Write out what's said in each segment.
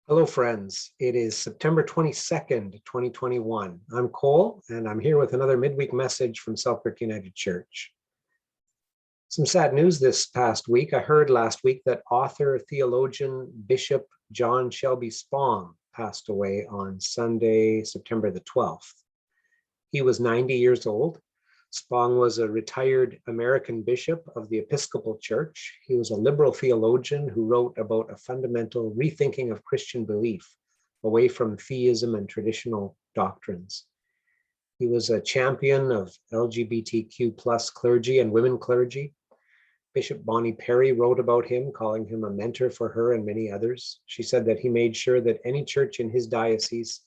Hello, friends. It is September 22nd, 2021. I'm Cole, and I'm here with another midweek message from Selkirk United Church. Some sad news this past week. I heard last week that author, theologian, Bishop John Shelby Spong passed away on Sunday, September the 12th. He was 90 years old. Spong was a retired American bishop of the Episcopal Church. He was a liberal theologian who wrote about a fundamental rethinking of Christian belief away from theism and traditional doctrines. He was a champion of LGBTQ plus clergy and women clergy. Bishop Bonnie Perry wrote about him, calling him a mentor for her and many others. She said that he made sure that any church in his diocese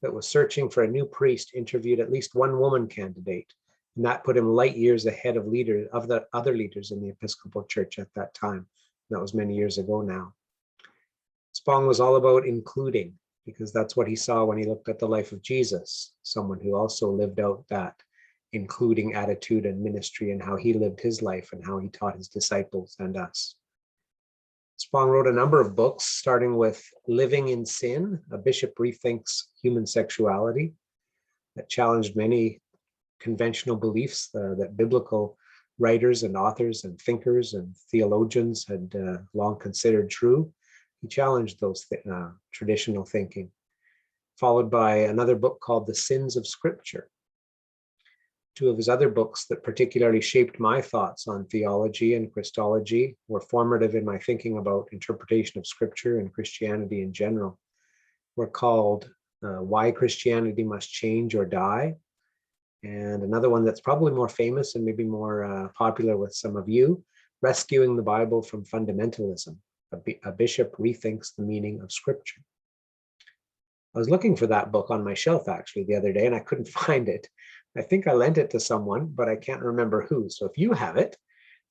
that was searching for a new priest interviewed at least one woman candidate. And that put him light years ahead of the other leaders in the Episcopal Church at that time. That was many years ago now. Spong was all about including, because that's what he saw when he looked at the life of Jesus, someone who also lived out that including attitude and ministry and how he lived his life and how he taught his disciples and us. Spong wrote a number of books, starting with Living in Sin, A Bishop Rethinks Human Sexuality, that challenged many conventional beliefs that biblical writers and authors and thinkers and theologians had long considered true. He challenged those traditional thinking, followed by another book called The Sins of Scripture. Two of his other books that particularly shaped my thoughts on theology and Christology, were formative in my thinking about interpretation of Scripture and Christianity in general, were called Why Christianity Must Change or Die, and another one that's probably more famous and maybe more popular with some of you, Rescuing the Bible from Fundamentalism, a bishop rethinks the meaning of Scripture. I was looking for that book on my shelf actually the other day and I couldn't find it. I think I lent it to someone, but I can't remember who. So if you have it,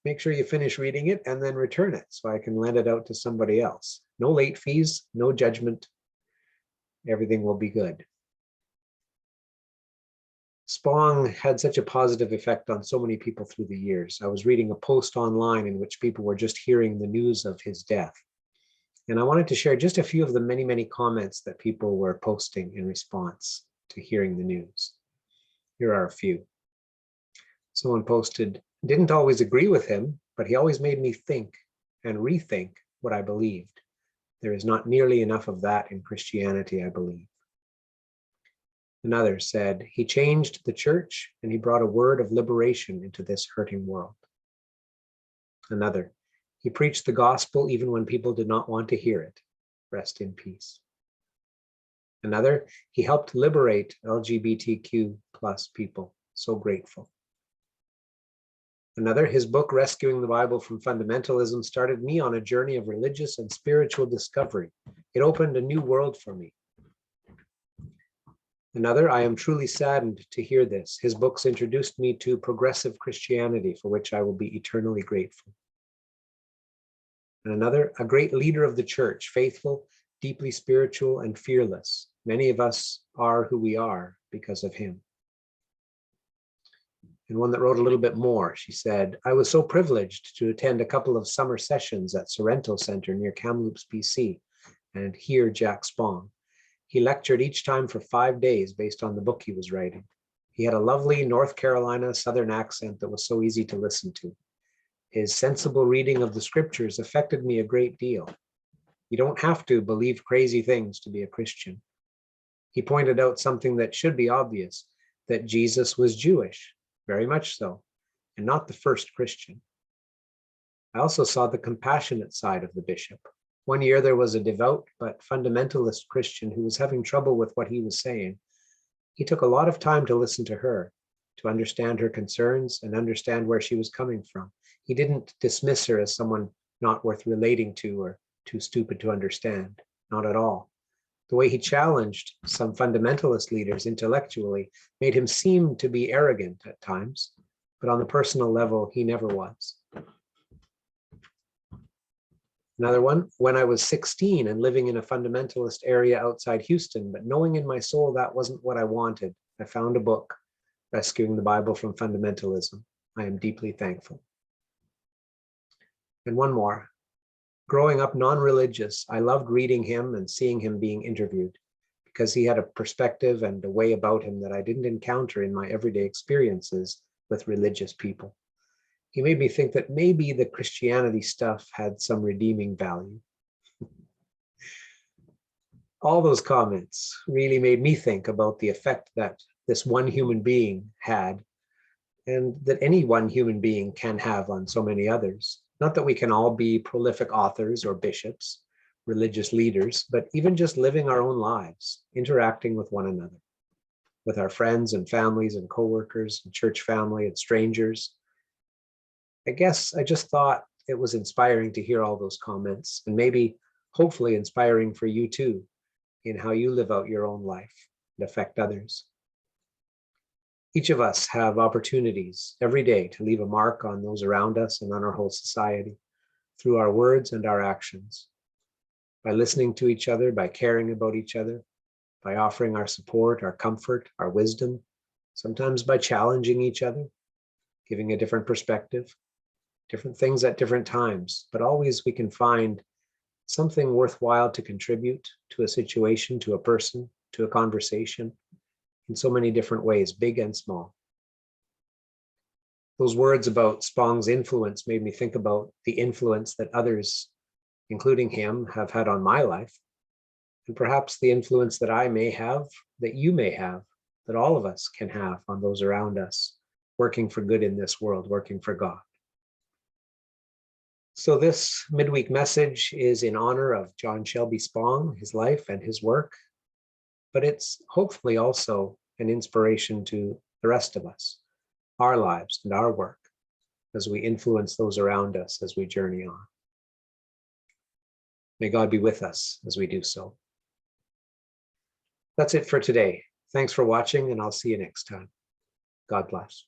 make sure you finish reading it and then return it so I can lend it out to somebody else. No late fees, no judgment. Everything will be good. Spong had such a positive effect on so many people through the years. I was reading a post online in which people were just hearing the news of his death. And I wanted to share just a few of the many, many comments that people were posting in response to hearing the news. Here are a few. Someone posted, "Didn't always agree with him, but he always made me think and rethink what I believed. There is not nearly enough of that in Christianity, I believe." Another said, "He changed the church and he brought a word of liberation into this hurting world." Another, "He preached the gospel even when people did not want to hear it. Rest in peace." Another, "He helped liberate LGBTQ plus people. So grateful." Another, "His book, Rescuing the Bible from Fundamentalism, started me on a journey of religious and spiritual discovery. It opened a new world for me." Another, "I am truly saddened to hear this. His books introduced me to progressive Christianity, for which I will be eternally grateful." And another, "A great leader of the church, faithful, deeply spiritual, and fearless. Many of us are who we are because of him." And one that wrote a little bit more, she said, "I was so privileged to attend a couple of summer sessions at Sorrento Center near Kamloops, BC, and hear Jack Spong. He lectured each time for 5 days based on the book he was writing. He had a lovely North Carolina Southern accent that was so easy to listen to. His sensible reading of the scriptures affected me a great deal. You don't have to believe crazy things to be a Christian." He pointed out something that should be obvious, that Jesus was Jewish, very much so, and not the first Christian. I also saw the compassionate side of the bishop. One year there was a devout but fundamentalist Christian who was having trouble with what he was saying. He took a lot of time to listen to her, to understand her concerns and understand where she was coming from. He didn't dismiss her as someone not worth relating to or too stupid to understand, not at all. The way he challenged some fundamentalist leaders intellectually made him seem to be arrogant at times, but on the personal level, he never was. Another one, "When I was 16 and living in a fundamentalist area outside Houston, but knowing in my soul that wasn't what I wanted, I found a book, Rescuing the Bible from Fundamentalism. I am deeply thankful." And one more, Growing up non-religious, I loved reading him and seeing him being interviewed because he had a perspective and a way about him that I didn't encounter in my everyday experiences with religious people. He made me think that maybe the Christianity stuff had some redeeming value. All those comments really made me think about the effect that this one human being had, and that any one human being can have on so many others. Not that we can all be prolific authors or bishops, religious leaders, but even just living our own lives, interacting with one another, with our friends and families and coworkers and church family and strangers. I guess I just thought it was inspiring to hear all those comments, and maybe hopefully inspiring for you too, in how you live out your own life and affect others. Each of us have opportunities every day to leave a mark on those around us and on our whole society through our words and our actions. By listening to each other, by caring about each other, by offering our support, our comfort, our wisdom, sometimes by challenging each other, giving a different perspective, different things at different times, but always we can find something worthwhile to contribute to a situation, to a person, to a conversation, in so many different ways, big and small. Those words about Spong's influence made me think about the influence that others, including him, have had on my life, and perhaps the influence that I may have, that you may have, that all of us can have on those around us, working for good in this world, working for God. So this midweek message is in honor of John Shelby Spong, his life and his work, but it's hopefully also an inspiration to the rest of us, our lives and our work, as we influence those around us as we journey on. May God be with us as we do so. That's it for today. Thanks for watching, and I'll see you next time. God bless.